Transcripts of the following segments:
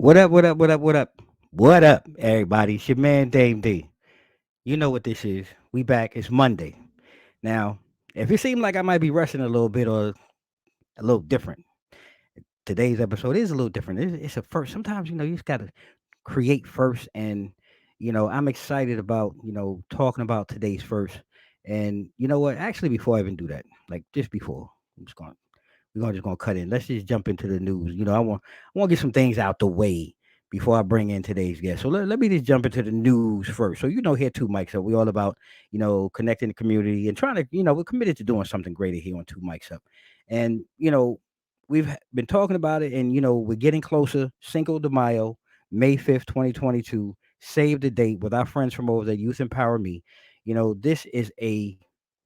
What up, what up, what up, what up? What up, everybody? It's your man Dame D. You know what this is. We back. It's Monday. Now, if it seemed like I might be rushing a little bit or a little different, today's episode is a little different. It's a first. Sometimes, you just got to create first. And, I'm excited about, talking about today's first. And you know what? Actually, before I even do that, like just before, I'm just going to we're just gonna cut in. Let's just jump into the news. I want to get some things out the way before I bring in today's guest. So let me just jump into the news first. So here too, Mike. So we all about connecting the community and trying to we're committed to doing something greater here on Two Mics Up, and we've been talking about it, and we're getting closer. Cinco de Mayo, May 5th, 2022. Save the date with our friends from over at Youth Empower Me. This is a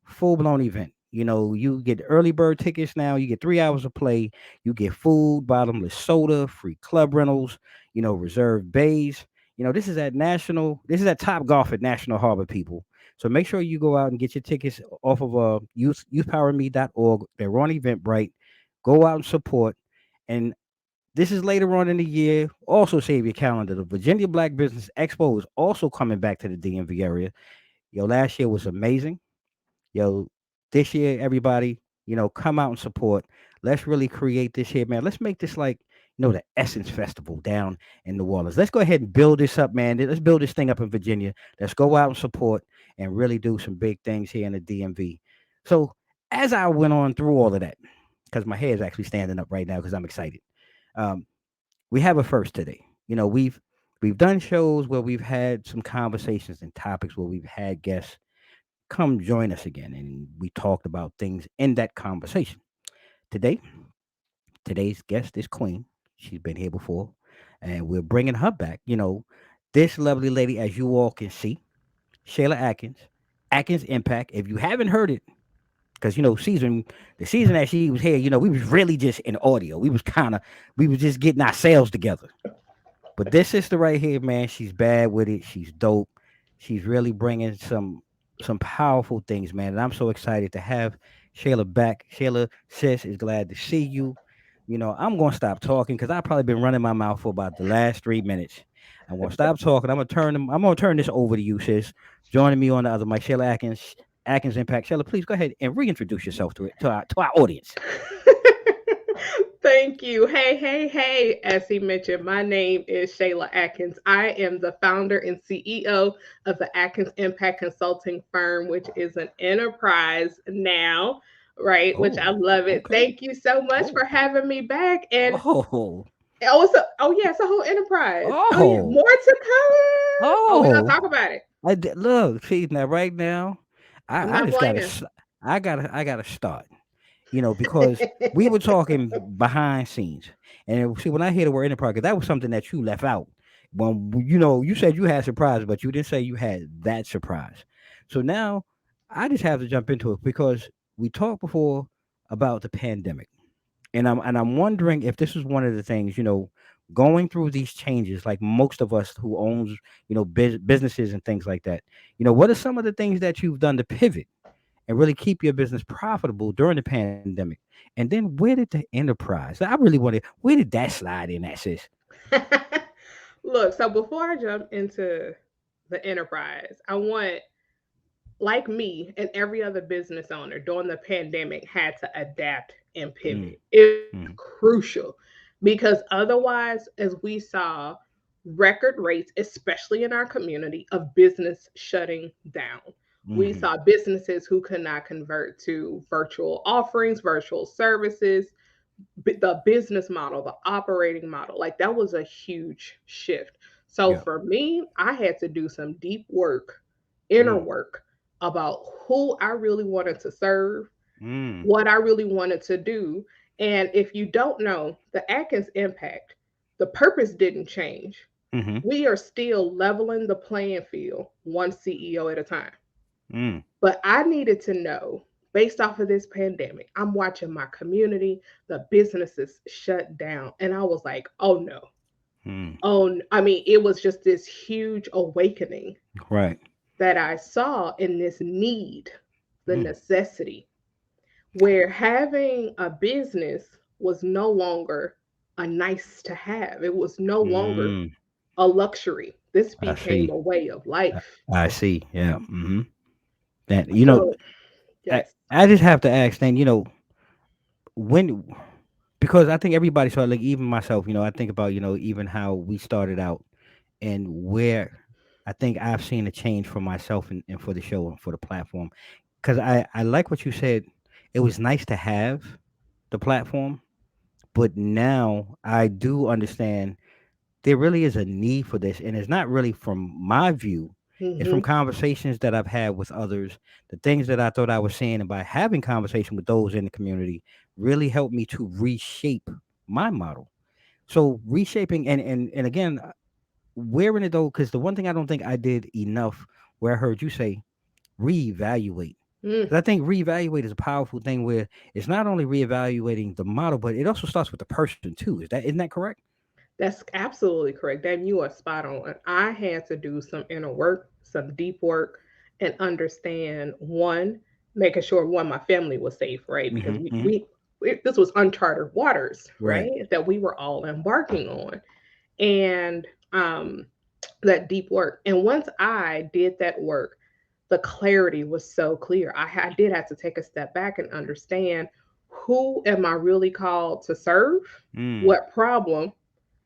full blown event. You get early bird tickets now. You get 3 hours of play. You get food, bottomless soda, free club rentals. Reserved bays. This is at Top Golf at National Harbor, people. So make sure you go out and get your tickets off of youthpowerme.org. They're on Eventbrite. Go out and support. And this is later on in the year. Also save your calendar. The Virginia Black Business Expo is also coming back to the DMV area. Last year was amazing. Yo, this year, everybody, come out and support. Let's really create this here, man. Let's make this like, the Essence Festival down in New Orleans. Let's go ahead and build this up, man. Let's build this thing up in Virginia. Let's go out and support and really do some big things here in the DMV. So, as I went on through all of that, because my hair is actually standing up right now because I'm excited. Um, we have a first today. We've done shows where we've had some conversations and topics where we've had guests come join us again. And we talked about things in that conversation. Today, today's guest is Queen. She's been here before, and we're bringing her back. This lovely lady, as you all can see, Shayla Atkins, Atkins Impact. If you haven't heard it, because the season that she was here, we was really just in audio. We was just getting ourselves together. But this sister right here, man, she's bad with it. She's dope. She's really bringing some powerful things, man. And I'm so excited to have Shayla back. Shayla, sis, is glad to see you. I'm gonna stop talking because I've probably been running my mouth for about the last 3 minutes. I'm gonna stop talking. I'm gonna turn this over to you, sis. Joining me on the other mic, Shayla Atkins, Atkins Impact. Shayla, please go ahead and reintroduce yourself to our audience. Thank you. Hey, hey, hey. As he mentioned, my name is Shayla Atkins. I am the founder and CEO of the Atkins Impact Consulting Firm, which is an enterprise now, right? Which I Oh, love it. okay. Thank you so much Oh, for having me back. And oh, oh yeah, it's a whole enterprise. Oh yeah, oh, more to come. Oh, we're gonna oh. talk about it. Look, see now, right now, I'm I not just gotta, playing. I gotta start. Because we were talking behind scenes, and see when I hear the word enterprise, 'cause that was something that you left out. When you said you had surprise, but you didn't say you had that surprise. So now I just have to jump into it because we talked before about the pandemic, and I'm wondering if this is one of the things, going through these changes, like most of us who owns, businesses and things like that. What are some of the things that you've done to pivot and really keep your business profitable during the pandemic? And then where did the enterprise? I really wanted, where did that slide in, that sis? Look, so before I jump into the enterprise, I want, like me and every other business owner during the pandemic, had to adapt and Mm, pivot. It was mm, crucial because otherwise, as we saw, record rates, especially in our community, of business shutting down. We mm, saw businesses who could not convert to virtual offerings, virtual services, the business model, the operating model. Like that was a huge shift. So yeah. for me, I had to do some deep work, inner Mm, work about who I really wanted to serve, mm, what I really wanted to do. And if you don't know, the Atkins Impact, the purpose didn't change. mm-hmm, We are still leveling the playing field one CEO at a time. mm, But I needed to know, based off of this pandemic, I'm watching my community, the businesses shut down. And I was like, oh no. mm. Oh, I mean, it was just this huge awakening Right. that I saw in this need, the Mm, necessity, where having a business was no longer a nice to have. It was no longer Mm, a luxury. This I became see. a way of I, life. I see. Yeah. That So, I, yes. I just have to ask then, when because I think everybody saw like even myself, I think about, even how we started out and where I think I've seen a change for myself and for the show and for the platform. Cause I like what you said. It was nice to have the platform, but now I do understand there really is a need for this, and it's not really from my view. It's from Hmm. conversations that I've had with others, the things that I thought I was saying, and by having conversation with those in the community, really helped me to reshape my model. So reshaping, and again, where in it though, because the one thing I don't think I did enough, where I heard you say reevaluate. Mm, Because I think reevaluate is a powerful thing where it's not only reevaluating the model, but it also starts with the person too. Isn't that correct? that's absolutely correct. Damn, you are spot on. And I had to do some inner work, some deep work, and understand one, making sure one, my family was safe, right? Because Mm-hmm, mm-hmm. we this was uncharted waters, Right. right? That we were all embarking on. And that deep work. And once I did that work, the clarity was so clear. I did have to take a step back and understand, who am I really called to serve? Mm. What problem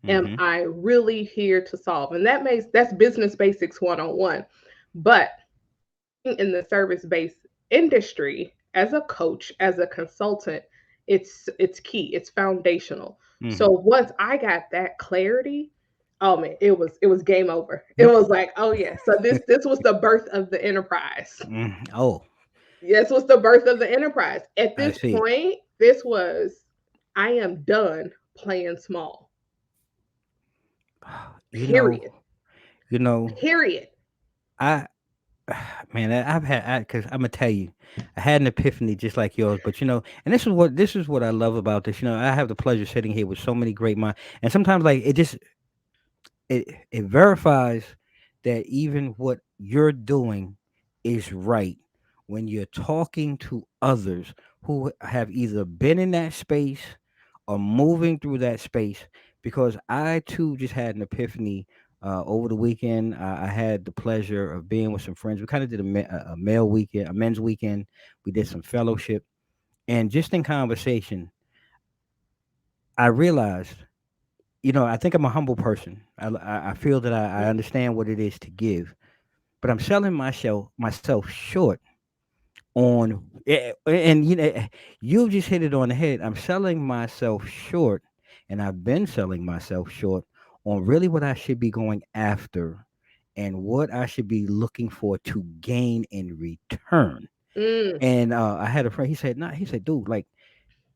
am Mm-hmm. I really here to solve? And that's business basics 101. But being in the service based industry as a coach, as a consultant, it's key, it's foundational. Mm-hmm. So once I got that clarity, oh man, it was game over. It was like, oh yeah, so this was the birth of the enterprise. Oh, Yes, was the birth of the enterprise. At I this see. point, this was, I am done playing small. You know, Period. you know, Period. I man, I've had because I'm gonna tell you, I had an epiphany just like yours. But and this is what I love about this. I have the pleasure sitting here with so many great minds, and sometimes like it verifies that even what you're doing is right when you're talking to others who have either been in that space or moving through that space, because I too just had an epiphany over the weekend. I had the pleasure of being with some friends. We kind of did a male weekend, a men's weekend. We did some fellowship, and just in conversation I realized, I think I'm a humble person. I feel that I understand what it is to give, but I'm selling myself short on, and you just hit it on the head. I'm selling myself short, and I've been selling myself short on really what I should be going after and what I should be looking for to gain in return. Mm, And I had a friend. He said, "Nah," he said, "Dude, like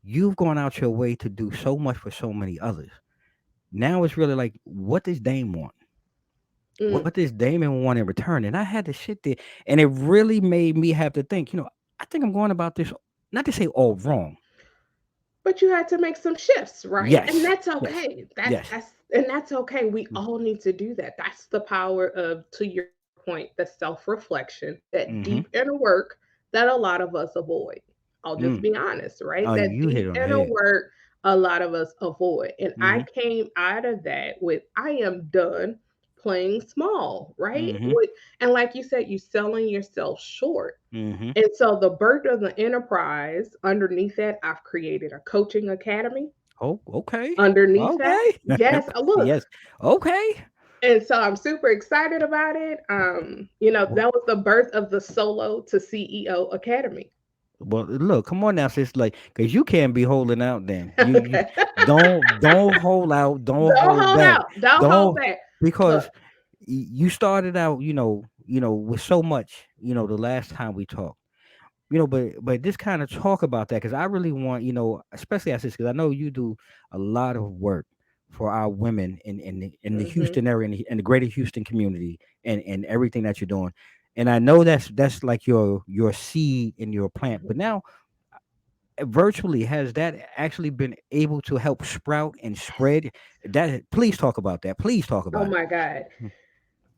you've gone out your way to do so much for so many others. Now it's really like, what does Dame want? mm. What does Damon want in return?" And I had to sit there, and it really made me have to think. I think I'm going about this not to say all wrong. But you had to make some shifts, right? And Yes, that's yes, okay. yes. That's okay. We all need to do that. That's the power of, to your point, the self-reflection, that Mm-hmm. deep inner work that a lot of us avoid. I'll just Mm. be honest, right? Oh, That you hit deep it on the inner head. work a lot of us avoid. And I Mm-hmm. came out of that with, I am done playing small, right? Mm-hmm. And like you said, you selling yourself short. Mm-hmm. And so the birth of the enterprise, underneath that, I've created a coaching academy. Oh, okay, Underneath that, okay. yes, look. Yes, okay. And so I'm super excited about it. Well, That was the birth of the Solo to CEO Academy. well, look, come on now, sis. Like, cause you can't be holding out. Then you Okay. don't hold out. Don't Don't hold hold back. out. Don't hold Don't back. Look. because you started out, with so much, the last time we talked, but this kind of talk about that, because I really want, especially as this, because I know you do a lot of work for our women in the Hmm. Houston area, in the greater Houston community, and everything that you're doing. And I know that's like your seed in your plant. But now, virtually, has that actually been able to help sprout and spread? That, please talk about that. Please talk Oh about it. my God.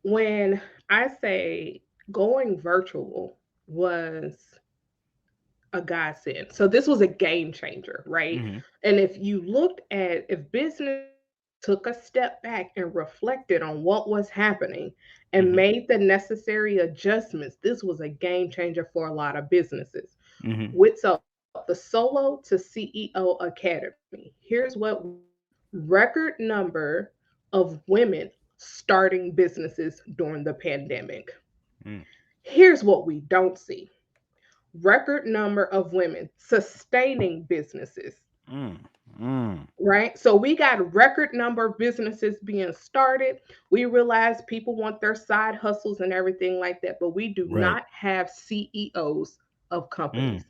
When I say going virtual was a godsend. So this was a game changer, right? Mhm. And if you looked at if businesses took a step back and reflected on what was happening and Mhm. made the necessary adjustments, this was a game changer for a lot of businesses. Mhm. With so the Solo to CEO Academy, here's what we see: record number of women starting businesses during the pandemic. Mm. Here's what we don't see: record number of women sustaining businesses, Mm. Mm. right? So we got record number of businesses being started. We realize people want their side hustles and everything like that, but we do Right. not have CEOs of Mm. companies.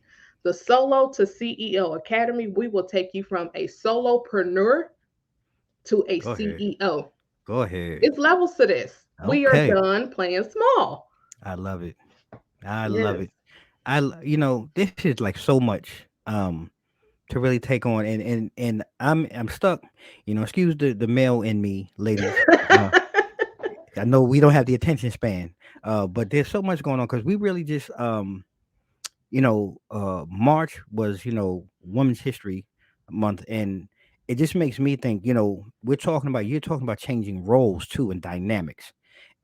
The Solo to CEO Academy, we will take you from a solopreneur to a Go ahead. CEO. Go ahead. It's levels to this. We are Okay. done playing small. I love it. I love Yes. it. This is like so much to really take on, and I'm stuck. Excuse the male in me, ladies. Uh I know we don't have the attention span. But there's so much going on because we really just March was, Women's History Month, and it just makes me think, you're talking about changing roles too and dynamics.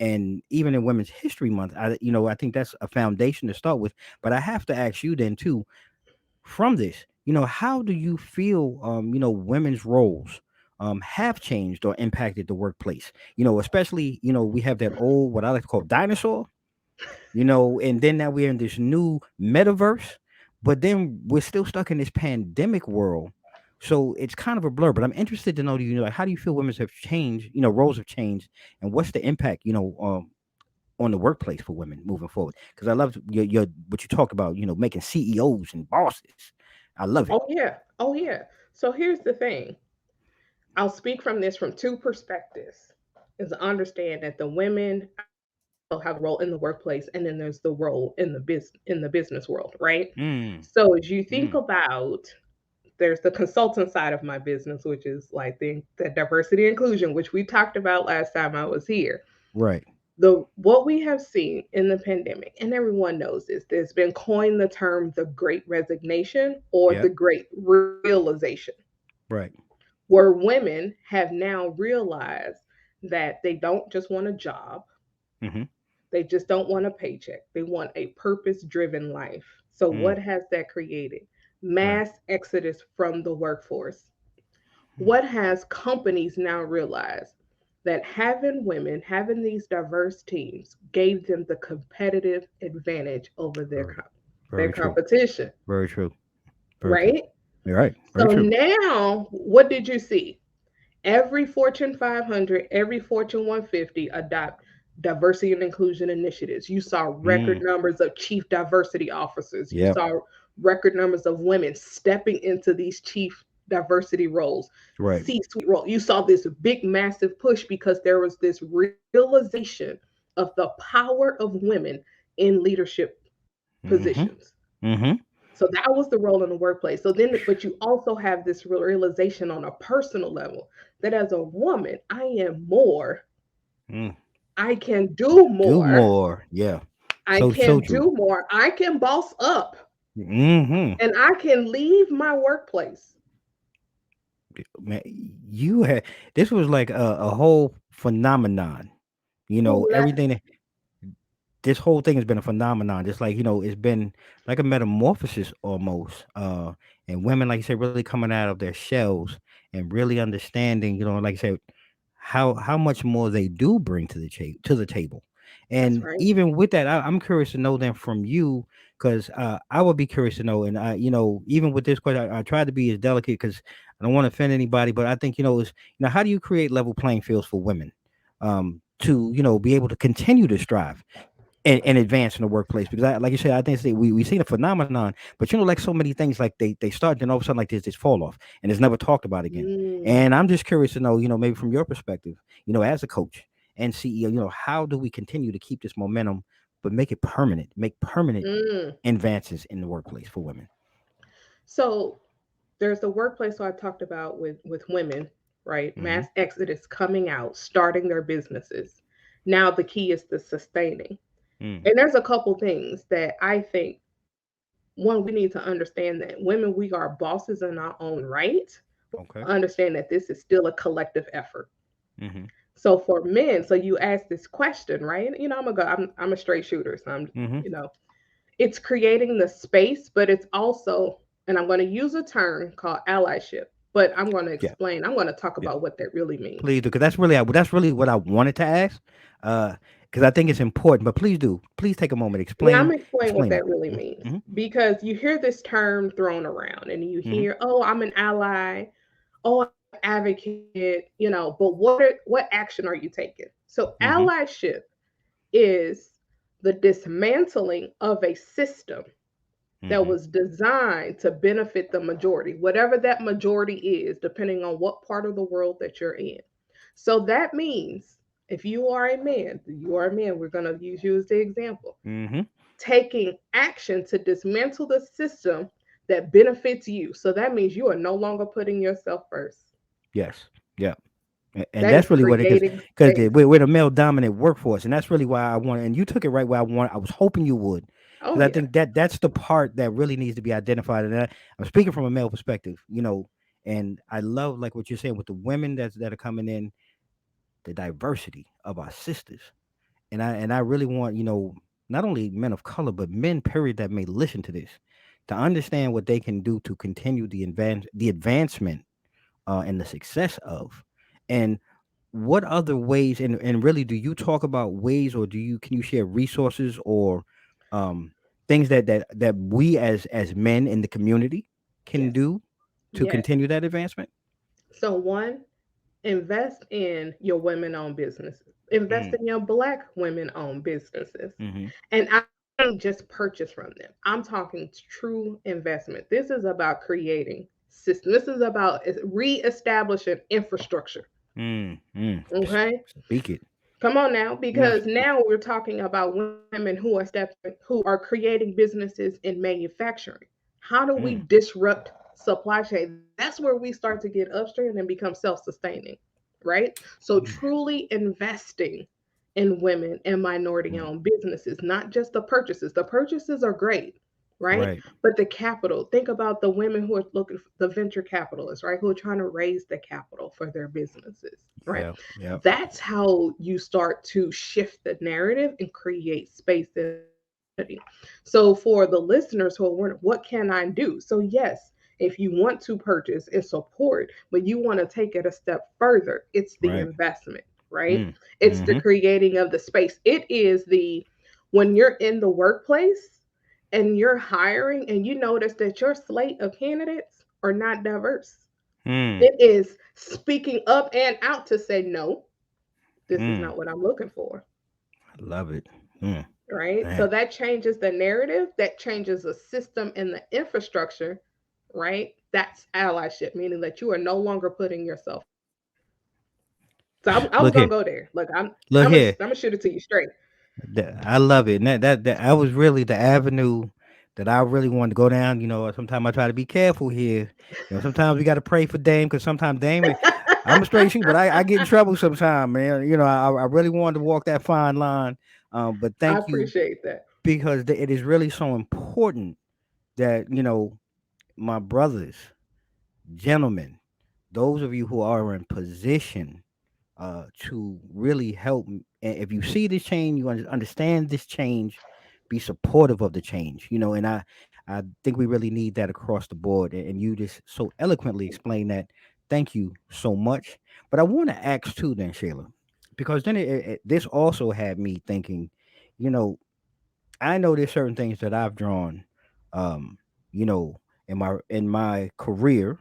And even in Women's History Month, I think that's a foundation to start with. But I have to ask you then too, from this, how do you feel, women's roles have changed or impacted the workplace? Especially, we have that old, what I like to call dinosaur, and then now we're in this new metaverse, but then we're still stuck in this pandemic world. So it's kind of a blur, but I'm interested to know, like, how do you feel women's have changed, roles have changed, and what's the impact, on the workplace for women moving forward? Because I love your what you talked about, making CEOs and bosses. I love it. Oh yeah. Oh yeah. So here's the thing. I'll speak from this from two perspectives. Is to understand that the women also have a role in the workplace, and then there's the role in the business world, right? Mm, So as you think mm, about, there's the consultant side of my business, which is like the diversity inclusion, which we talked about last time I was here. right. The what we have seen in the pandemic, and everyone knows this, there's been coined the term the great resignation or the Yep. great realization, Right. where women have now realized that they don't just want a job, Mm-hmm. they just don't want a paycheck, they want a purpose driven life. So Mm, what has that created? right. Mass exodus from the workforce. Mm, What has companies now realized? That having women, having these diverse teams gave them the competitive advantage over very, their very true. competition, Very true. Very true. right? You're right. Very So true. now what did you see? Every Fortune 500, every Fortune 150 adopt diversity and inclusion initiatives. You saw record Mm, numbers of chief diversity officers. You yep. saw record numbers of women stepping into these chief diversity roles, Right. C-suite role. You saw this big, massive push because there was this realization of the power of women in leadership Mm-hmm. positions. Mm-hmm. So that was the role in the workplace. So then, but you also have this realization on a personal level that as a woman, I am more. Mm. I can do Do more. more. Yeah. I So can true. do more. I can boss up Mm-hmm. and I can leave my workplace. Man, you had this was like a whole phenomenon. Let Everything that this whole thing has been a phenomenon. Just like, it's been like a metamorphosis almost. And women, like you said, really coming out of their shells and really understanding, like I said, how much more they do bring to the table. That's And right. even with that, I'm curious to know then from you, because I would be curious to know. And even with this question, I try to be as delicate because I don't want to offend anybody, but I think, is, how do you create level playing fields for women? To be able to continue to strive and advance in the workplace, because like you said, I think we seen a phenomenon, but like so many things, like they start, then all of a sudden, like there's this fall off and it's never talked about again. Mm, And I'm just curious to know, maybe from your perspective, as a coach and CEO, how do we continue to keep this momentum, but make permanent mm. advances in the workplace for women? So there's the workplace so I talked about with women, right? Mm-hmm. Mass exodus coming out, starting their businesses. Now the key is the sustaining. Mm, And there's a couple things that I think one, we need to understand that women, we are bosses in our own right, but Okay. understand that this is still a collective effort. Mhm. So for men, so you ask this question, right? I'm a straight shooter, so Mhm. it's creating the space, but it's also, and I'm going to use a term called allyship, but Yeah. I'm going to talk Yeah. about what that really means. Please do, because that's really what I wanted to ask. Because I think it's important. But please do. Please take a moment. Yeah, I'm Explain. gonna explain what Explain that. that really means, Mhm. because you hear this term thrown around and you Mhm. hear, "Oh, I'm an ally. Oh, I'm an advocate." But what action are you taking? So Mhm. allyship is the dismantling of a system that Mhm. was designed to benefit the majority, whatever that majority is, depending on what part of the world that you're in. So that means if you are a man, we're going to use you as the example, Mhm. taking action to dismantle the system that benefits you. So that means you are no longer putting yourself first. Yes. Yeah. And That is that's really what it is, creating because space. we're the male dominant workforce, and that's really why I want. And you took it right where I want. I was hoping you would, Oh, because I yeah. think that that's the part that really needs to be identified. And I'm speaking from a male perspective, and I love like what you're saying with the women that are coming in, the diversity of our sisters, and I really want not only men of color but men period that may listen to this to understand what they can do to continue the advancement and the success of. And what other ways, and really, do you talk about ways, or can you share resources or um things that we as men in the community can Yes. do to Yes. continue that advancement? So, one, invest in your women owned businesses, invest Mm, in your Black women owned businesses. mm-hmm. And I don't just purchase from them, I'm talking true investment. This is about creating systems, this is about reestablishing infrastructure. Okay. Speak it. Come on now, No, because now we're talking about women who are creating businesses in manufacturing. How do we mm, disrupt supply chain? That's where we start to get upstream and become self-sustaining, right? So mm, truly investing in women and mm. minority-owned businesses, not just the purchases. The purchases are great, right? Right. But the capital, think about the women who are looking for the venture capitalists, right? Who are trying to raise the capital for their businesses, right? Yeah. Yeah. That's how you start to shift the narrative and create space in the community. So for the listeners who are wondering, what can I do? So yes, if you want to purchase and support, but you want to take it a step further, it's the Right. investment, right? Mm, It's the mm-hmm. creating of the space. It is the when you're in the workplace and you're hiring and you notice that your slate of candidates are not diverse. Mm, It is speaking up and out to say, no, this is mm. not what I'm looking for. I love it. Mm, Right. So man. that changes the narrative, that changes the system and the infrastructure. Right. That's allyship, meaning that you are no longer putting yourself first. So I was Look gonna here. go there. Look, Look here. I'm gonna shoot it to you straight. I love it. And that was really the avenue that I really wanted to go down. Sometimes I try to be careful here. Sometimes we got to pray for Dame, because sometimes Dame, I'm a straight shooter, but I get in trouble sometimes, man. I really wanted to walk that fine line. But I thank you, appreciate that. because it is really so important that, my brothers, gentlemen, those of you who are in position to really help. And if you see this change, you understand this change, be supportive of the change. And I think we really need that across the board. And you just so eloquently explain that. Thank you so much. But I want to ask too, then, Shayla, because then this also had me thinking. You know, I know there's certain things that I've drawn, um, you know, in my career,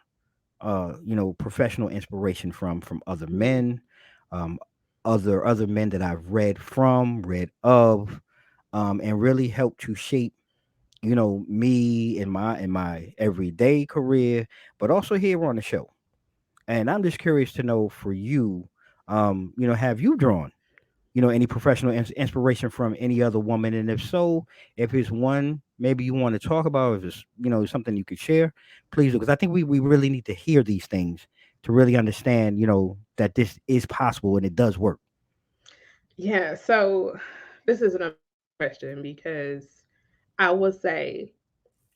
professional inspiration from other Mhm. men, um, other men that I've read of, and really helped to shape, me in my everyday career, but also here on the show. And I'm just curious to know for you, have you drawn, any professional inspiration from any other woman? And if so, if it's one maybe you want to talk about, if it's, something you could share, please do. Because I think we really need to hear these things to really understand, that this is possible and it does work. Yeah. So this is an amazing question because I will say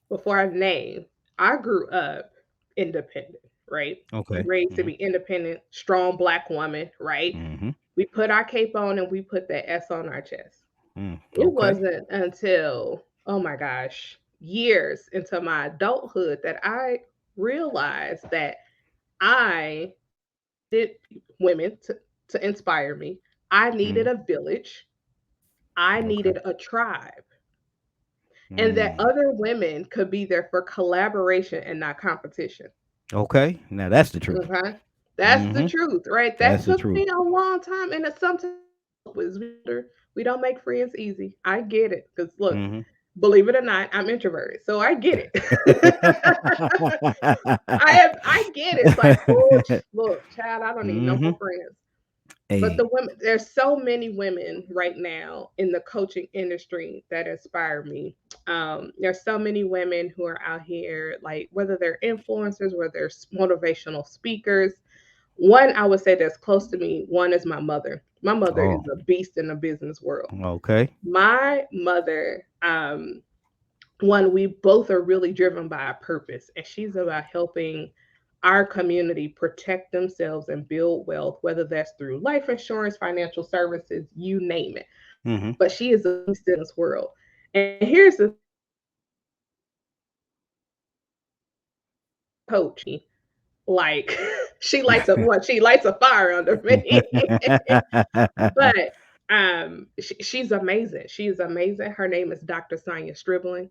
before I name, I grew up independent, right? Okay. Raised to Mhm. be independent, strong black woman, right? Mhm. We put our cape on and we put that S on our chest. Mm. It Okay. wasn't until, oh my gosh, years into my adulthood that I realized that I needed women to inspire me. I needed Mm. a village. I Okay. needed a tribe. And that Mm. other women could be there for collaboration and not competition. Okay. Now that's the truth. Okay. That's the Mhm. truth, right? That That's the took truth. me a long time. And it's sometimes we don't make friends easy. I get it. Because look, Mhm. believe it or not, I'm introverted. So I get it. I get it. It's like, oh look, child, I don't need no more Mhm. friends. But the Hey. women, there's so many women right now in the coaching industry that inspire me. There's so many women who are out here, like whether they're influencers, whether they're motivational speakers. One I would say that's close to me. One is my mother. My mother Oh. is a beast in the business world. Okay. My mother, one, we both are really driven by a purpose, and she's about helping our community protect themselves and build wealth, whether that's through life insurance, financial services, you name it. Mhm. But she is a beast in this world. And here's the coach, like she lights a fire under me. But she's amazing. She's amazing. Her name is Dr. Sonia Stribling.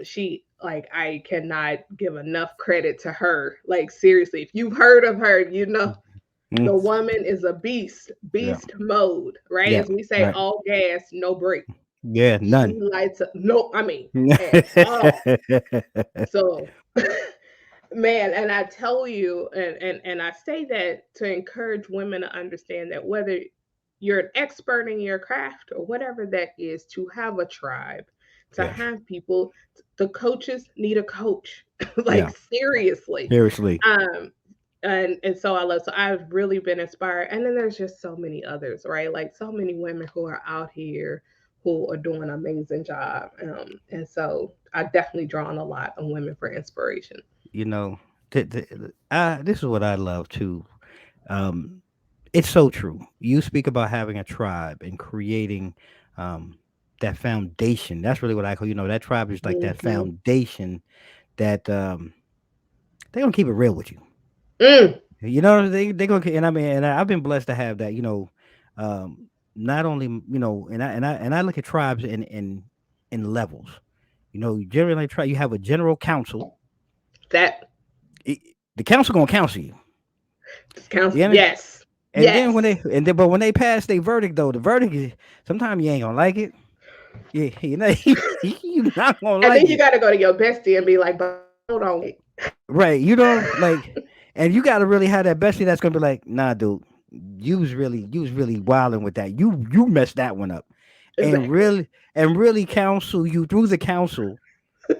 She like I cannot give enough credit to her. Like seriously, if you've heard of her, you know Mm. the woman is a beast, Yeah. beast mode, right? Yeah. As we say, Right. all gas, no brake. Yeah. She None. lights up, no, I mean, at all. So, man, and I tell you, and I say that to encourage women to understand that whether you're an expert in your craft or whatever that is, to have a tribe, to Yes. have people, the coaches need a coach, like Yeah. seriously. Seriously. Um, and so I love, so I've really been inspired. And then there's just so many others, right? Like so many women who are out here who are doing an amazing job. And so I definitely draw on a lot of women for inspiration. You know, this is what I love too. Um, it's so true. You speak about having a tribe and creating that foundation. That's really what I call. That tribe is like that Hmm. foundation that they gonna keep it real with you. Mm, They gonna and I mean and I've been blessed to have that. Not only and I look at tribes in levels. You generally try. You have a general council. that It, the council gonna counsel you. counts. Yeah. Yes. And then Yes. but when they pass their verdict though, the verdict is sometimes you ain't gonna like it. Yeah, you're not gonna And like then you it, got to go to your bestie and be like, but hold on, wait. right? And you gotta really have that bestie that's gonna be like, nah, dude, you was really wilding with that. You messed that one up, and Exactly. really counsel you through the counsel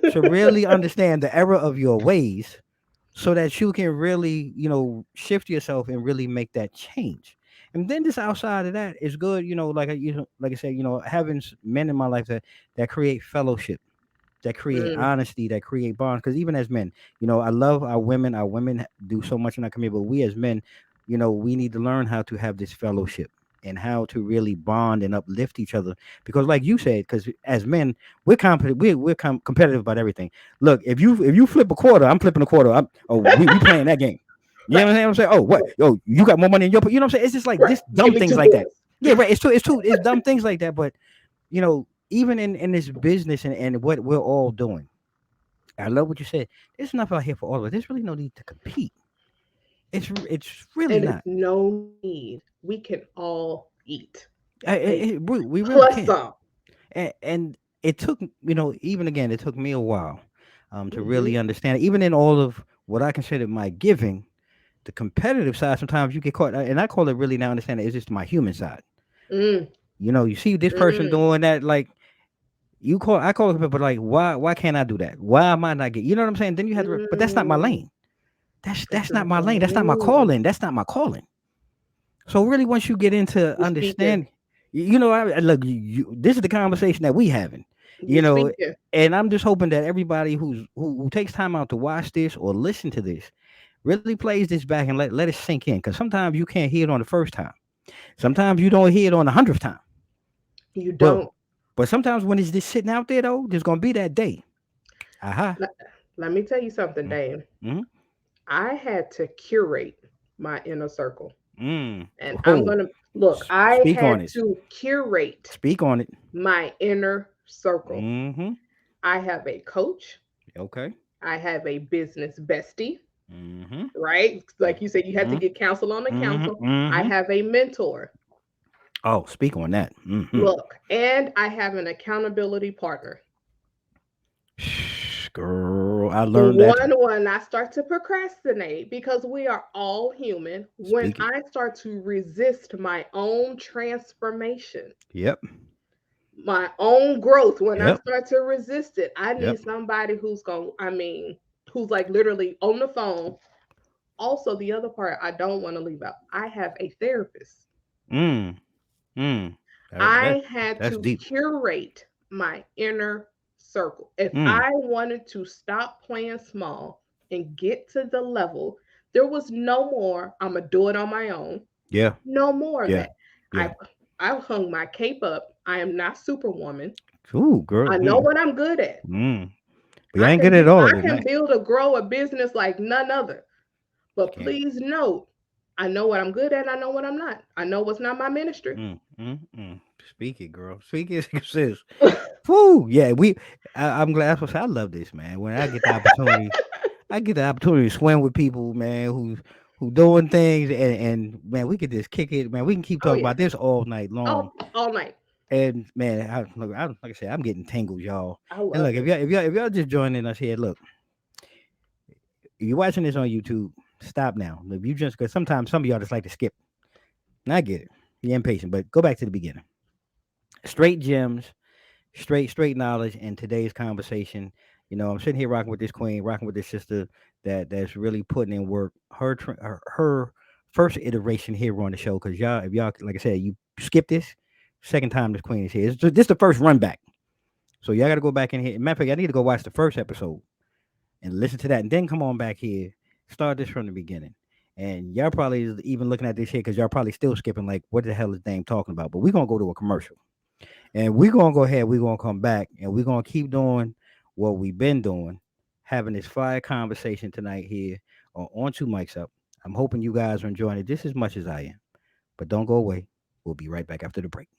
to really understand the error of your ways so that you can really, shift yourself and really make that change. And then just outside of that is good, like I said, having men in my life that create fellowship, that create Mm, honesty, that create bonds. Because even as men, I love our women. Our women do so much in our community, but we as men, we need to learn how to have this fellowship and how to really bond and uplift each other. Because, like you said, because as men, we're competent, competitive about everything. Look, if you flip a quarter, I'm flipping a quarter. We playing that game. You know right. what I'm saying? I'm saying, oh, what? Right. Yo, you got more money in your, you know what I'm saying? It's just like Right. this Give dumb me things two like that. bills. Yeah, right. It's dumb things like that. But even in this business and what we're all doing, I love what you said. There's enough out here for all of us. There's really no need to compete. It's really And it's not. no need. We can all eat. Like We really plus can. some. And it took even again it took me a while to Hmm. really understand it. Even in all of what I consider my giving, the competitive side. Sometimes you get caught, and I call it really now understanding. It's just my human side. Mm, You see this person mm, doing that, like I call it, but like why can't I do that? Why am I not getting? You know what I'm saying? Then you have to, but that's not my mm. lane. That's That's that's not not my your lane. That's not my lane. calling. That's not my calling. So really, once you get into You speaking. understand, look, this is the conversation that we having. You you know. speaking. And I'm just hoping that everybody who takes time out to watch this or listen to this really plays this back and let it sink in. Because sometimes you can't hear it on the first time. Sometimes you don't hear it on the 100th time. You But don't. sometimes when it's just sitting out there though, there's gonna be that day. Aha. Let, let me tell you something, Dane. Mm-hmm. I had to curate my inner circle. Mm. And I'm Oh, going to look, I speak had on it. to curate Speak on it. my inner circle. Mm-hmm. I have a coach, Okay. I have a business bestie, Mm-hmm. right? Like you said, you had to Mm-hmm. get counsel on the counsel. Mm-hmm. I Mm-hmm. have a mentor. Oh, speak on that. Mm-hmm. Look, and I have an accountability partner. Girl, I The learned that. one when I start to procrastinate, because we are all human, when Speak it. I start to resist my own transformation, Yep. my own growth, when I Yep. start to resist it, I Yep. need somebody who's going, I mean, who's like literally on the phone. Also, the other part I don't want to leave out, I have a therapist. Mm. Mm. That, that I had that's to deep. curate my inner circle. If Mm. I wanted to stop playing small and get to the level, there was no more, I'm going to do it on my own. Yeah. No more of Yeah. that. Yeah. I, I hung my cape up. I am not superwoman. Ooh, girl. I know Mm. what I'm good at. Mm. But I ain't good at all I of it, can man. build or grow a business like none other. But Can't. please note, I know what I'm good at. I know what I'm not. I know what's not my ministry. Mm. Mm. Mm. Speak it, girl. Speak it, sis. Woo. Yeah. I'm glad. That's what I love this, man. When I get the opportunity, I get the opportunity to swim with people, man, who doing things, and man, we could just kick it, man. We can keep Oh talking yeah. about this all night long. All night. And man, like I said, I'm getting tangled, y'all. I And love look, it. if y'all just joining us here, look, if you're watching this on YouTube, stop now. If you just because sometimes some of y'all just like to skip. And I get it. You're impatient, but go back to the beginning. Straight gems, straight knowledge in today's conversation. I'm sitting here rocking with this queen, rocking with this sister that's really putting in work. Her first iteration here on the show, because y'all, if y'all, like I said, you skip this second time this queen is here. This the first run back, so y'all got to go back in here. Matter of fact, I need to go watch the first episode and listen to that, and then come on back here, start this from the beginning. And y'all probably is even looking at this here because y'all probably still skipping like, what the hell is Dame talking about? But we're gonna go to a commercial. And we're gonna go ahead, we're gonna come back and we're gonna keep doing what we've been doing, having this fire conversation tonight here on Two Mics Up. I'm hoping you guys are enjoying it just as much as I am. But don't go away. We'll be right back after the break.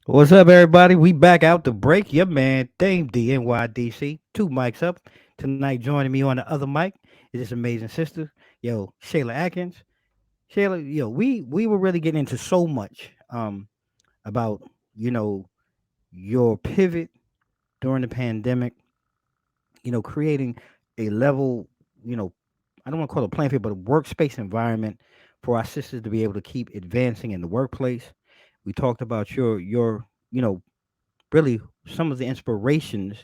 What's up, everybody? We back out to break. Your man, Dame DNYDC. Two mics up. Tonight, joining me on the other mic is this amazing sister, Shayla Atkins. Shayla, we were really getting into so much about, you know, your pivot during the pandemic, creating a level, you know, I don't want to call it a playing field, but a workspace environment for our sisters to be able to keep advancing in the workplace. We talked about your, really some of the inspirations,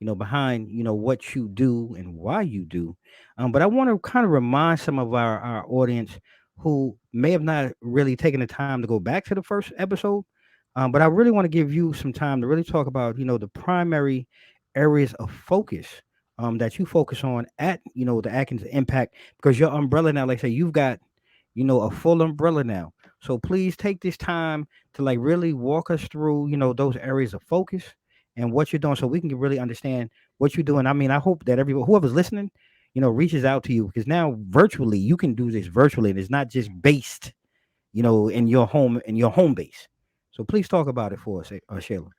behind what you do and why you do. But I want to kind of remind some of our audience who may have not really taken the time to go back to the first episode. But I really want to give you some time to really talk about the primary areas of focus that you focus on at the Atkins Impact, because your umbrella now, like I say, you've got a full umbrella now. So please take this time to like really walk us through, those areas of focus and what you're doing so we can really understand what you're doing. I mean, I hope that everyone, whoever's listening, reaches out to you, because now virtually you can do this virtually and it's not just based, in your home base. So please talk about it for us, Shayla.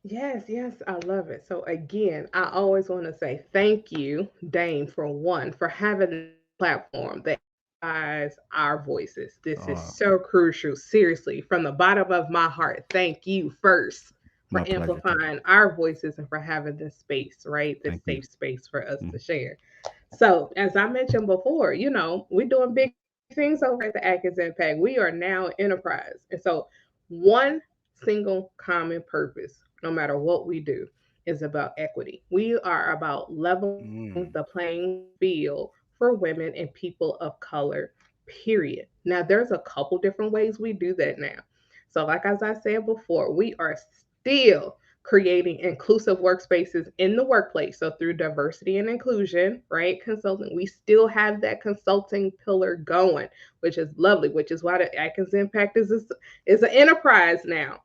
Yes, yes, I love it. So again, I always want to say thank you, Dame, for one, for having this platform that amplifies our voices. This is Uh, so crucial. Seriously, from the bottom of my heart, thank you first for my pleasure. Thank you. amplifying our voices and for having this space, right? This Thank you. safe space for us Mm. to share. So, as I mentioned before, we're doing big things over at the Atkins Impact. We are now enterprise. And so, one single common purpose, no matter what we do, is about equity. We are about leveling the Mm. playing field for women and people of color, period. Now, there's a couple different ways we do that now. So, like as I said before, we are still creating inclusive workspaces in the workplace. So through diversity and inclusion, right, consulting, we still have that consulting pillar going, which is lovely, which is why the Atkins Impact is an enterprise now.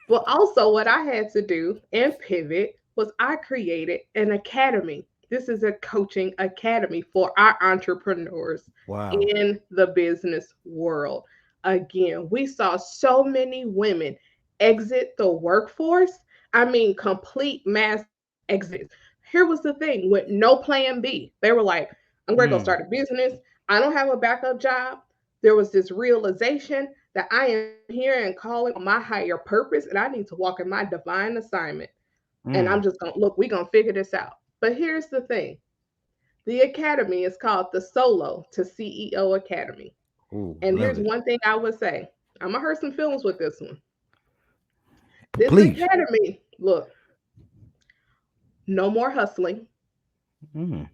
But also, what I had to do and pivot was I created an academy. This is a coaching academy for our entrepreneurs Wow. in the business world. Again, we saw so many women exit the workforce. I mean, complete mass exits. Here was the thing with no plan B. They were like, I'm going to go Mm. start a business. I don't have a backup job. There was this realization that I am here and calling on my higher purpose and I need to walk in my divine assignment. And I'm Mm. just going to look, we're going to figure this out. But here's the thing, the academy is called the Solo to CEO Academy. Ooh, And love here's it. one thing I would say, I'm going to hurt some feelings with this one. This Please. academy, look, no more hustling. Mm.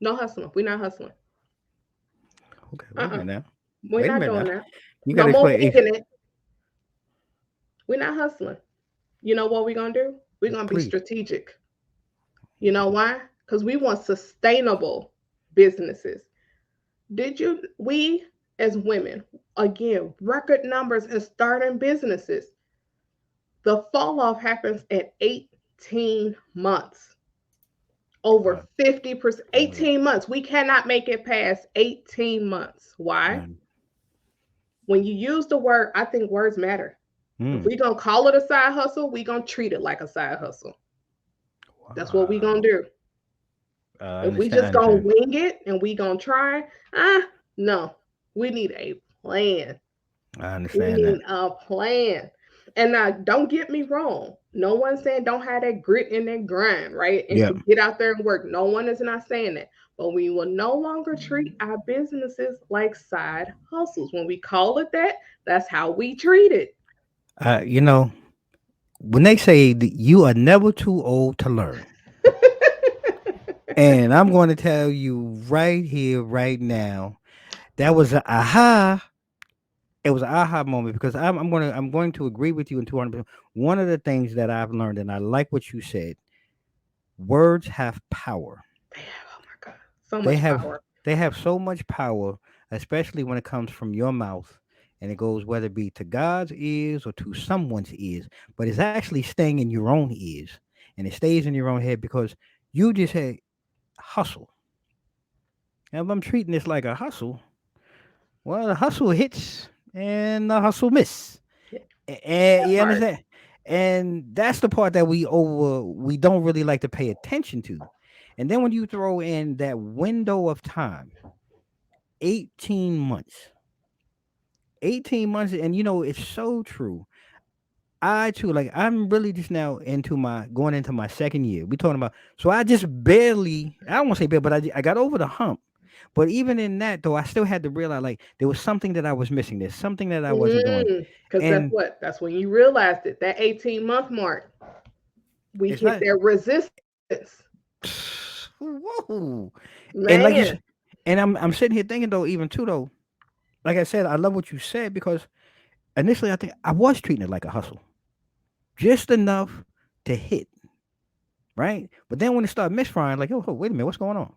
No hustling. We're not hustling. Okay, wait a Uh-uh. minute now. We're Wait a not minute doing now. that. You No gotta more explain. winging it. We're not hustling. You know what we're going to do? We're going to be Please. strategic. You know why? Because we want sustainable businesses. We as women, again, record numbers in starting businesses. The fall off happens at 18 months, over Uh, 50%, yeah. 18 months. We cannot make it past 18 months. Why? Um, When you use the word, I think words matter. If mm. we gonna call it a side hustle, we gonna treat it like a side hustle. That's what we gonna Wow. do. I If we understand. I just gonna understand. wing it and we gonna try, no. We need a plan. I We understand need that. a plan. And now, don't get me wrong. No one's saying don't have that grit and that grind, right? And Yep. to get out there and work. No one is not saying that. But we will no longer treat our businesses like side hustles. When we call it that, that's how we treat it. You know, when they say that you are never too old to learn, and I'm going to tell you right here, right now, that was a aha. It was an aha moment, because I'm going to agree with you in 200%. One of the things that I've learned, and I like what you said, words have power. Oh my God. So They much have power. they have so much power, especially when it comes from your mouth, and it goes whether it be to God's ears or to someone's ears, but it's actually staying in your own ears, and it stays in your own head because you just had hustle. And if I'm treating this like a hustle, well, the hustle hits and the hustle miss. And That you part. understand? And that's the part that we don't really like to pay attention to. And then when you throw in that window of time, 18 months. 18 months, and it's so true. I too, like, I'm really just now into my going into my second year. We talking about, so I just barely, I don't want to say barely, but I got over the hump. But even in that though, I still had to realize like there was something that I was missing. There's something that I wasn't doing. Because that's And what? That's when you realized it. That 18-month mark, we it's hit not their resistance. Yes. Whoa. And like you Man. said, and I'm sitting here thinking though, even too though, like I said, I love what you said because initially I think I was treating it like a hustle, just enough to hit, right? But then when it started misfiring, like, oh, wait a minute, what's going on?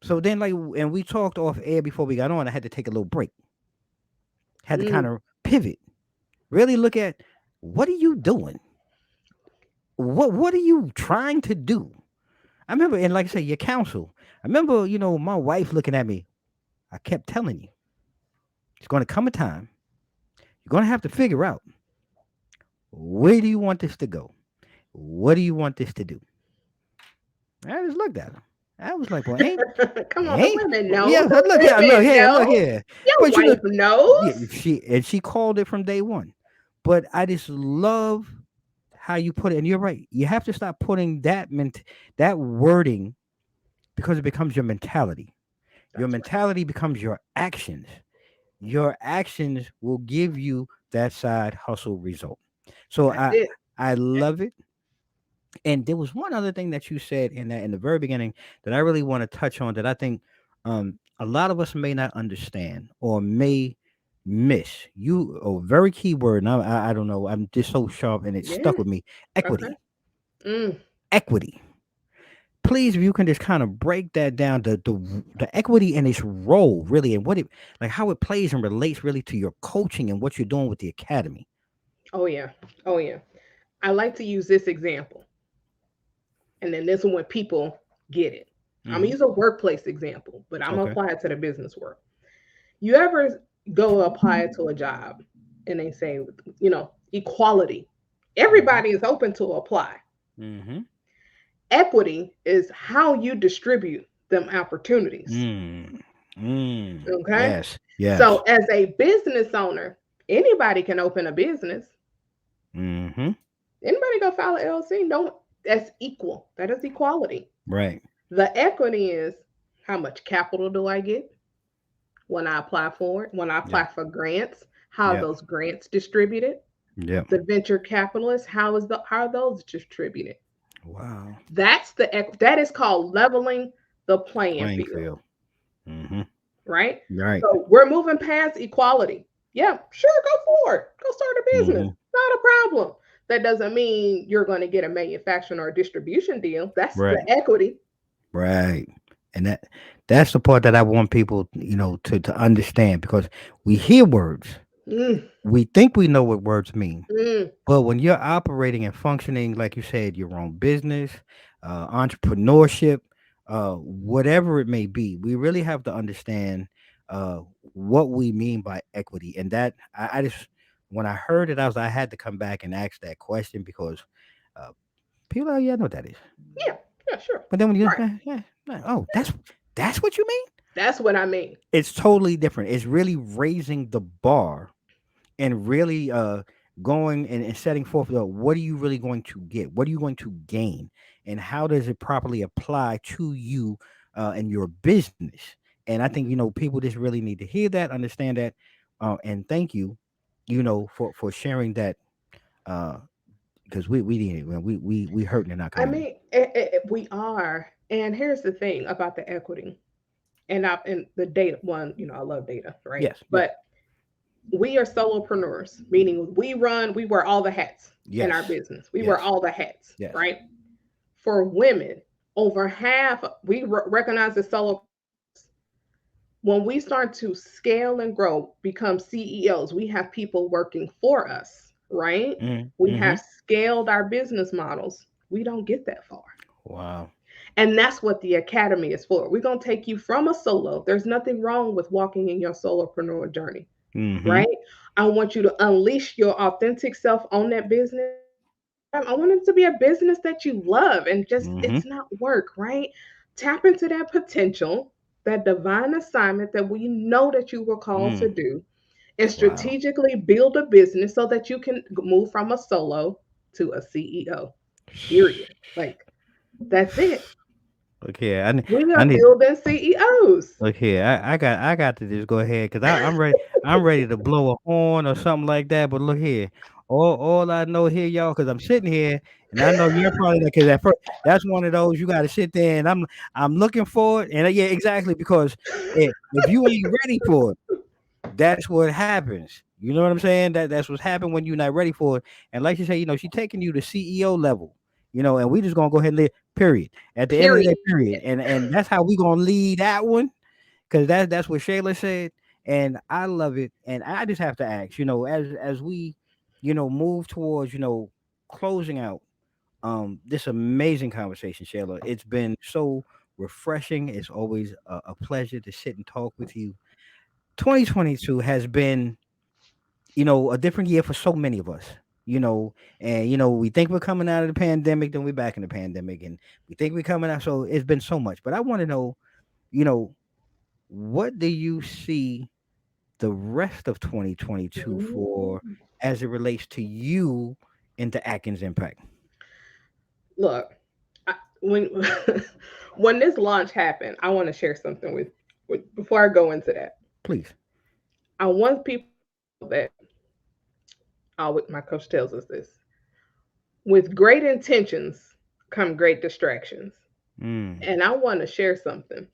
So then, like, and we talked off air before we got on. I had to take a little break, had to kind Mm. of pivot, really look at what are you doing? What are you trying to do? I remember, and like I said, your counsel. I remember, my wife looking at me. I kept telling you, it's going to come a time. You're going to have to figure out where do you want this to go? What do you want this to do? I just looked at her. I was like, well, Come on, the ain't, women well, know. yeah, The look here, look women here, look know. here. Your But wife yeah, knows. she called it from day one. But I just love how you put it, and you're right. You have to stop putting that wording because it becomes your mentality. Your That's right. mentality becomes your actions. Your actions will give you that side hustle result. So That's I it. I love it. And there was one other thing that you said in the very beginning that I really want to touch on that I think a lot of us may not understand or may miss. You a very key word, and I don't know. I'm just so sharp, and it stuck Yeah. with me. Okay. Equity, Mm. equity. Please, if you can just kind of break that down, the equity and its role really, and what it like, how it plays and relates really to your coaching and what you're doing with the academy. Oh yeah. Oh yeah. I like to use this example, and then this is when people get it. I'm gonna Hmm. use a workplace example, but I'm gonna Okay. apply it to the business world. You ever go apply it to a job, and they say, equality. Hmm. Everybody is open to apply. Hmm. Equity is how you distribute them opportunities. Mm. Mm. Okay. Yes. So, Yes. as a business owner, anybody can open a business. Hmm. Anybody go file an LLC? No, that's equal. That is equality. Right. The equity is how much capital do I get when I apply for it? When I Yeah. apply for grants, how are Yeah. those grants distributed? Yeah. The venture capitalists, how are those distributed? Wow. That is called leveling the playing Playing field, field. Hmm. right? Right. So we're moving past equality. Yeah, sure, go for it. Go start a business. Hmm. Not a problem. That doesn't mean you're going to get a manufacturing or a distribution deal. That's the Right. equity. Right. And that's the part that I want people, to understand because we hear words. Mm, We think we know what words mean. mm. But when you're operating and functioning, like you said, your own business, entrepreneurship, whatever it may be, we really have to understand uh, what we mean by equity. And that I just, when I heard it, I had to come back and ask that question because uh, people, yeah, I know what that is. Yeah, yeah, sure. But then when you, Right. oh, that's what you mean. That's what I mean. It's totally different. It's really raising the bar and really going and setting forth what are you really going to get, what are you going to gain, and how does it properly apply to you and your business. And I think people just really need to hear that, understand that, and thank you for sharing that uh because we need it, man. We hurting in our I community. mean, we are. And here's the thing about the equity and the data one, I love data, right? Yes, yes, But we are solopreneurs, meaning we wear all the hats in our yes, business. We wear yes, all the hats, yes. right? For women, over half, we recognize the solopreneurs. When we start to scale and grow, become CEOs, we have people working for us, right? Mm-hmm. We Mm-hmm. have scaled our business models. We don't get that far. Wow. And that's what the academy is for. We're going to take you from a solo. There's nothing wrong with walking in your solopreneur journey, Mm-hmm. right? I want you to unleash your authentic self on that business. But at the same time, I want it to be a business that you love and just Mm-hmm. it's not work, right? Tap into that potential, that divine assignment that we know that you were called to Mm. do, and Wow. strategically build a business so that you can move from a solo to a CEO. Period. Like that's it. Look here, I need, We I are need. building CEOs. Look here, I got to just go ahead because I'm ready. I'm ready to blow a horn or something like that. But look here, all I know here, y'all, because I'm sitting here. And I know you're probably like, because at first that's one of those you got to sit there and I'm looking for it, and yeah, exactly because if you ain't ready for it, that's what happens. You know what I'm saying? That's what's happened when you're not ready for it. And like you say, she's taking you to CEO level. And we just gonna go ahead and live. Period. At the end of the Period. day, period. And that's how we gonna lead that one because that's what Shayla said, and I love it. And I just have to ask, as we, move towards, closing out this amazing conversation, Shayla. It's been so refreshing. It's always a pleasure to sit and talk with you. 2022 has been, a different year for so many of us. And we think we're coming out of the pandemic, then we're back in the pandemic, and we think we're coming out. So it's been so much. But I want to know, you know, what do you see the rest of 2022 for Mm. as it relates to you into Atkins Impact? Look, when when this launch happened, I want to share something with before I go into that. Please. I want people to know that my coach tells us this. With great intentions come great distractions. Mm. And I want to share something.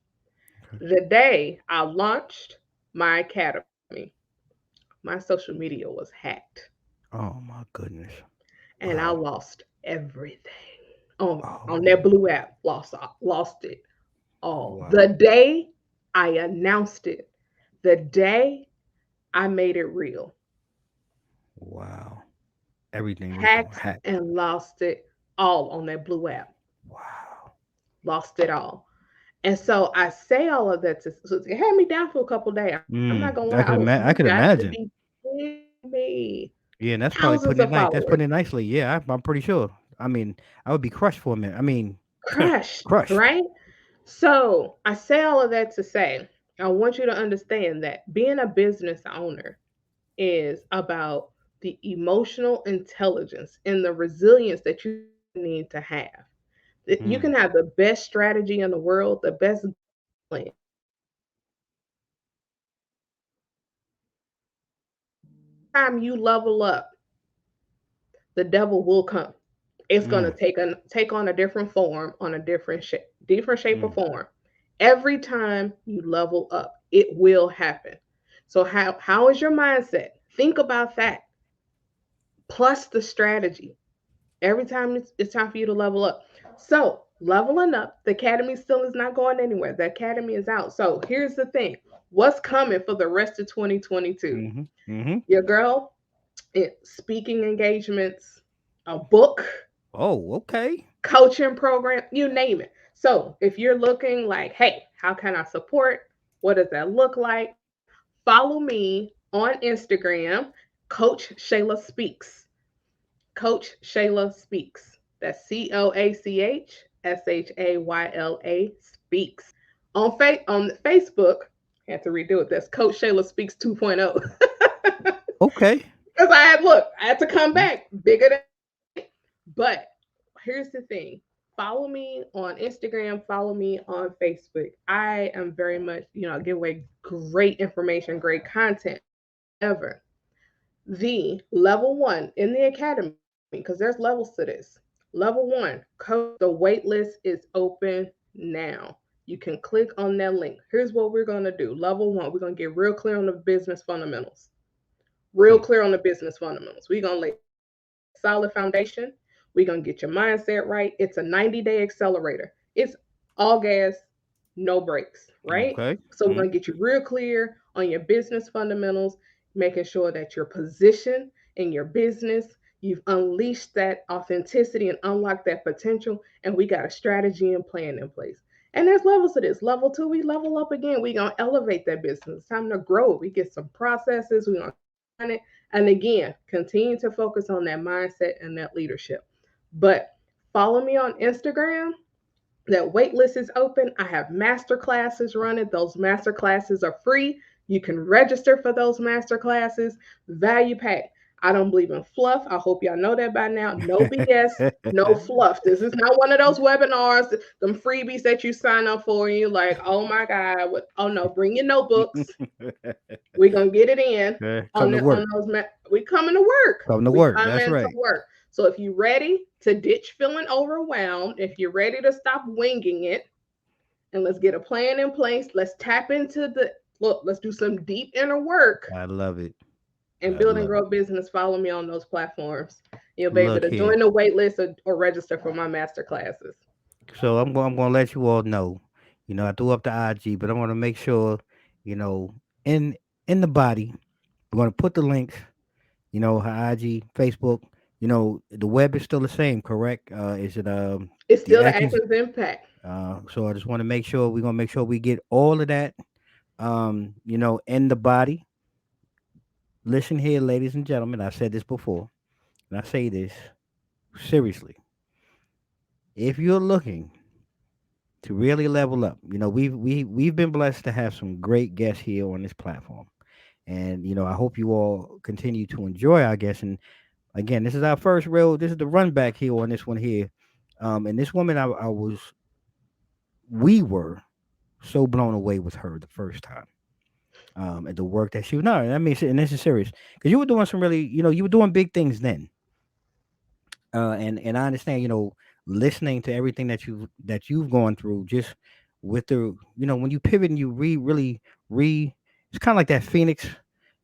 Okay. The day I launched my academy, my social media was hacked Oh my goodness. and I Wow. lost everything. On that Oh. blue app, lost it all. The Wow. day I announced it, the day I made it real, Wow. Everything was going hacked hacked. and lost it all on that blue app. Wow. Lost it all. And so I say all of that to so it had me down for a couple of days. I'm not gonna lie, I could you I could got to imagine. be kidding me. Yeah, and that's probably Thousands of that's followers. putting it nicely. Yeah, I'm pretty sure. I mean, I would be crushed for a minute. I mean, Crushed, crushed. right? So I say all of that to say, I want you to understand that being a business owner is about the emotional intelligence and the resilience that you need to have. You can Mm. have the best strategy in the world, the best plan. Time you level up, the devil will come. It's going to Mm. take on a different form, on a different shape or Mm. form. Every time you level up, it will happen. So how is your mindset? Think about that. Plus the strategy. Every time it's time for you to level up. So leveling up, the academy still is not going anywhere. The academy is out. So here's the thing. What's coming for the rest of 2022? Mhm. Mhm. Your girl, speaking engagements, a book, Oh, okay. coaching program, you name it. So if you're looking like, hey, how can I support? What does that look like? Follow me on Instagram, Coach Shayla Speaks. Coach Shayla Speaks. That's CoachShayla Speaks. On Facebook, I had to redo it. That's Coach Shayla Speaks 2.0. Okay. Because I had to come Mhm. back bigger than. But here's the thing. Follow me on Instagram, follow me on Facebook. I am very much, give away great information, great content. However, the level one in the academy, because there's levels to this. Level one, coach, the wait list is open now. You can click on that link. Here's what we're going to do. Level one, we're going to get real clear on the business fundamentals. Real Mm. clear on the business fundamentals. We're going to lay solid foundation. We're going to get your mindset right. It's a 90-day accelerator. It's all gas, no brakes, right? Okay. So we're Mm. going to get you real clear on your business fundamentals, making sure that your position in your business, you've unleashed that authenticity and unlocked that potential, and we got a strategy and plan in place. And there's levels to this. Level two, we level up again. We're going to elevate that business. It's time to grow. We get some processes. We're going to it. And again, continue to focus on that mindset and that leadership. But follow me on Instagram. That wait list is open. I have master classes running. Those master classes are free. You can register for those master classes. Value pack. I don't believe in fluff. I hope y'all know that by now. No BS, no fluff. This is not one of those webinars, them freebies that you sign up for and you're like, oh my God, what? Oh no, bring your notebooks. We're gonna get it in Come to on work. those. We coming to work. Come to We work. That's coming to right. work. So if you're ready to ditch feeling overwhelmed, if you're ready to stop winging it, and let's get a plan in place, let's tap into the look, let's do some deep inner work I love it. and I build and love grow it. a business. Follow me on those platforms. You'll be able Look to here. join the wait list or register for my master classes. So I'm gonna let you all know. I threw up the IG, but I want to make sure, you know, in in the body, we're gonna put the links. Her IG, Facebook. The web is still the same, correct? Is it It's the still the Atkins? Atkins Impact. So I just want to make sure we're gonna make sure we get all of that. In the body. Listen here, ladies and gentlemen. I've said this before, and I say this seriously. If you're looking to really level up, we've been blessed to have some great guests here on this platform, and I hope you all continue to enjoy our guests. And again, this is our first real. This is the run back here on this one here. And this woman, we were so blown away with her the first time. And the work that she was. No, I mean, and this is serious because you were doing some really, you were doing big things then. And I understand, listening to everything that you've gone through, just with the, when you pivot and you really it's kind of like that phoenix,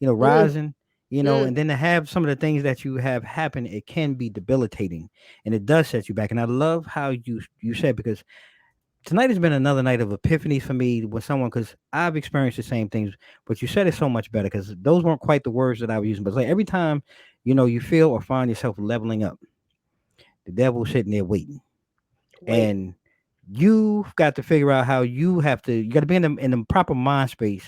Mm, rising, mm. and then to have some of the things that you have happen, it can be debilitating, and it does set you back. And I love how you said, because tonight has been another night of epiphanies for me with someone, because I've experienced the same things, but you said it so much better, because those weren't quite the words that I was using. But it's like every time, you feel or find yourself leveling up, the devil's sitting there waiting, Wait. and you've got to figure out how you got to be in the proper mind space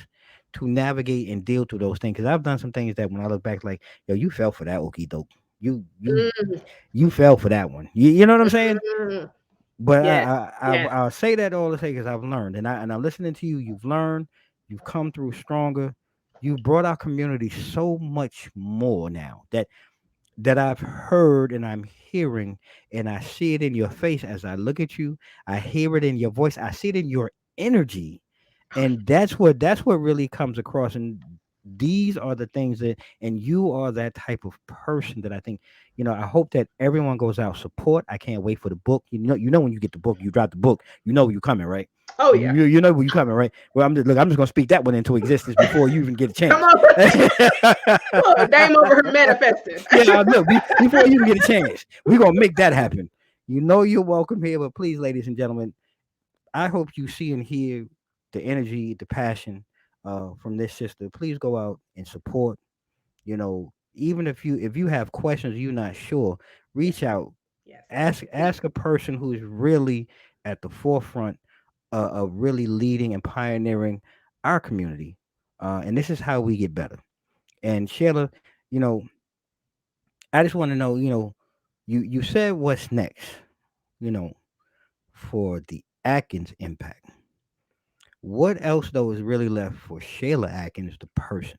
to navigate and deal through those things. Because I've done some things that when I look back, like, yo, you fell for that okie doke. You you Mm, you fell for that one. You know what I'm saying? mm. But Yes, yes. I'll say that all to say, because I've learned, and I'm listening to you. You've learned. You've come through stronger. You've brought our community so much more now that I've heard and I'm hearing, and I see it in your face as I look at you. I hear it in your voice. I see it in your energy, and that's what really comes across. And these are the things that, and you are that type of person that I think, I hope that everyone goes out support. I can't wait for the book. When you get the book, you drop the book. You know where you coming, right? Oh You, yeah. you you know where you coming, right? Well, I'm just gonna speak that one into existence before you even get a Come chance. on. Look, Dame over here manifesting. Yeah, look, before you even get a chance, we're gonna make that happen. You're welcome here, but please, ladies and gentlemen, I hope you see and hear the energy, the passion from this sister. Please go out and support. Even if you have questions, you're not sure, Yes, reach out, yes. Please. ask a person who's really at the forefront of really leading and pioneering our community. And this is how we get better. And Shayla, you know, I just want to know, you said what's next, you know, for the Atkins impact. What else though is really left for Shayla Atkins, the person?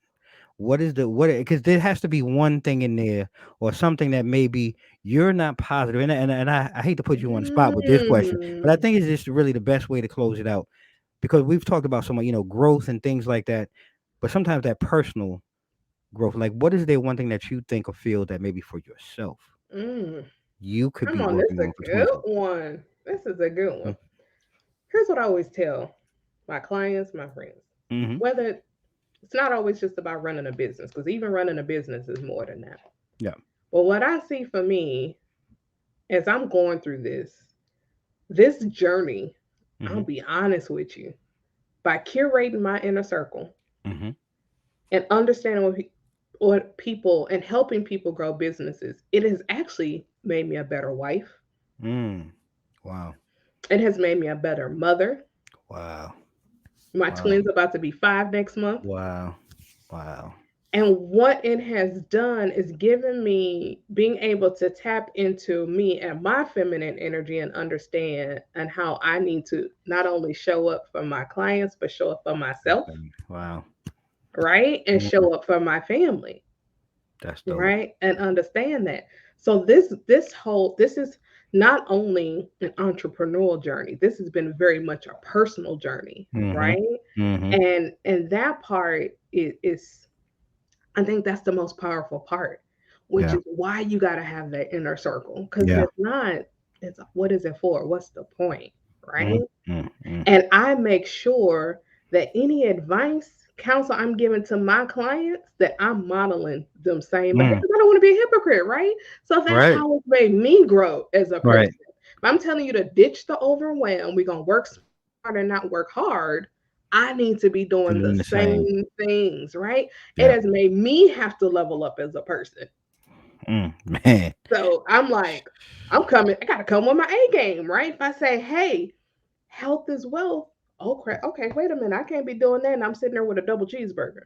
What is the what? Because there has to be one thing in there, or something that maybe you're not positive. And I hate to put you on the spot with this question, but I Mm, think it's just really the best way to close it out, because we've talked about so much, growth and things like that. But sometimes that personal growth, like, what is there one thing that you think or feel that maybe for yourself mm. you could Come be on, this working is on for a good 24? one. This is a good Mm. one. Here's what I always tell my clients, my friends. Mhm. Whether it's not always just about running a business, because even running a business is more than that. Yeah. But what I see for me as I'm going through this journey, I'll Mhm. be honest with you, by curating my inner circle Mhm. and understanding what people and helping people grow businesses, it has actually made me a better wife. Mm. Wow. It has made me a better mother. Wow. My Wow. twins about to be 5 next month. Wow. Wow. And what it has done is given me being able to tap into me and my feminine energy and understand and how I need to not only show up for my clients, but show up for myself, Wow. right? And Mm. show up for my family, That's dope. right? And understand that. So this is not only an entrepreneurial journey. This has been very much a personal journey, Mhm. right? Mhm. And that part is I think that's the most powerful part. which Yeah. is why you got to have that inner circle. Because Yeah. if not, it's what is it for? What's the point? Mm, Right. mm, mm. And I make sure that any advice, counsel I'm giving to my clients, that I'm modeling them same behavior. Mm. I don't want to be a hypocrite, right? So that's Right. how it's made me grow as a person. Right. If I'm telling you to ditch the overwhelm, we're gonna work smart and not work hard. I need to be doing the Doing the same. same things, right? It Yeah. has made me have to level up as a person. Man. So I'm like, I'm coming, I gotta come with my A game, right? If I say, hey, health is wealth. Oh crap. Okay, wait a minute. I can't be doing that and I'm sitting there with a double cheeseburger.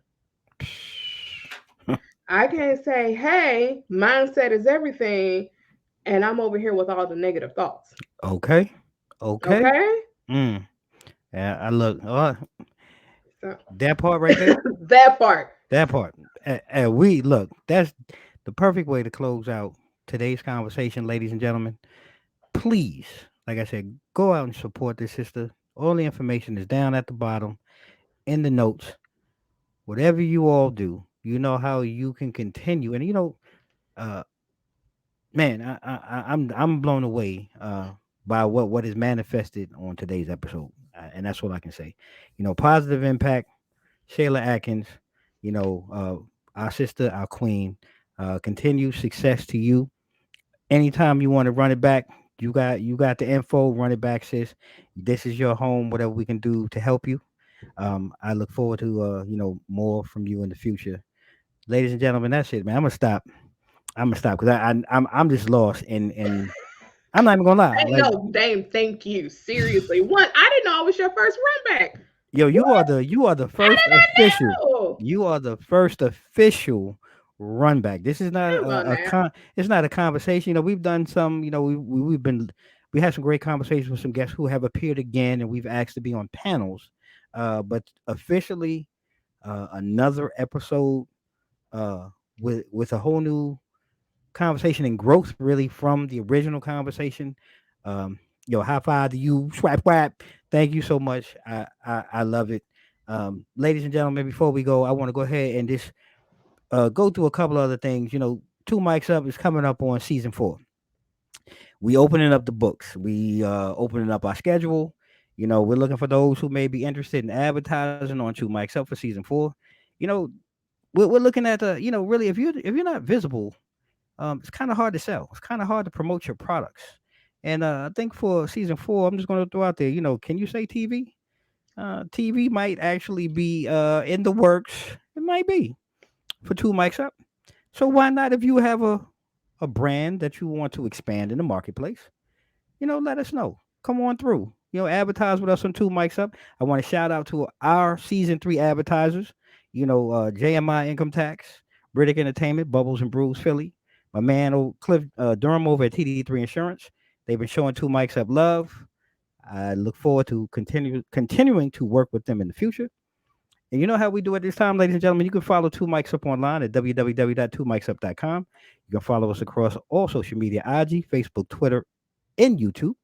I can't say, hey, mindset is everything, and I'm over here with all the negative thoughts. Okay. Okay. Okay? Mm. Yeah, I look. So That part right there. that part. That part. And we look. That's the perfect way to close out today's conversation, ladies and gentlemen. Please, like I said, go out and support this sister. All the information is down at the bottom in the notes. Whatever you all do, you know how you can continue. And uh, man, I'm blown away by what is manifested on today's episode, and that's what I can say. Positive impact. Shayla Atkins. Our sister, our queen. Continued success to you. Anytime you want to run it back, you got the info. Run it back, sis. This is your home. Whatever we can do to help you. I look forward to more from you in the future, ladies and gentlemen. That's it, man. I'm gonna stop because I'm just lost and I'm not even gonna lie. Hey, Like, no, Dame, thank you. Seriously. One, I didn't know I was your first run back. yo, you What? are the How first did I official. know? You are the first official run back. This is not Come on now. it's not a conversation. We've done some. We had some great conversations with some guests who have appeared again, and we've asked to be on panels. But officially, another episode with a whole new conversation and growth really from the original conversation. Um, high five to you, swap swap. Thank you so much. I love it. Ladies and gentlemen, before we go, I want to go ahead and just go through a couple other things. Two mics up is coming up on season 4. We opening up the books. We opening up our schedule. We're looking for those who may be interested in advertising on Two Mics Up for season 4. You know, we're looking at really if you're not visible, it's kind of hard to sell. It's kind of hard to promote your products. And I think for season 4, I'm just going to throw out there, can you say TV? TV might actually be in the works. It might be for Two Mics Up. So why not if you have a brand that you want to expand in the marketplace? Let us know. Come on through. Advertise with us on Two Mics Up. I want to shout out to our season 3 advertisers. JMI Income Tax, Britick Entertainment, Bubbles and Brews Philly, my man Cliff Durham over at TD3 Insurance. They've been showing Two Mics Up love. I look forward to continuing to work with them in the future. And you know how we do it this time, ladies and gentlemen. You can follow Two Mics Up online at www.twomicsup.com. You can follow us across all social media: IG, Facebook, Twitter, and YouTube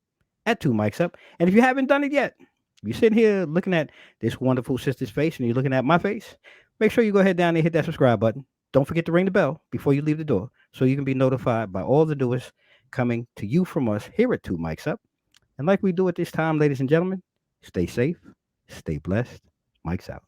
at Two Mics Up. And if you haven't done it yet, if you're sitting here looking at this wonderful sister's face and you're looking at my face, make sure you go ahead down there and hit that subscribe button. Don't forget to ring the bell before you leave the door so you can be notified by all the newest coming to you from us here at Two Mics Up. And like we do at this time, ladies and gentlemen, stay safe, stay blessed. Mike's out.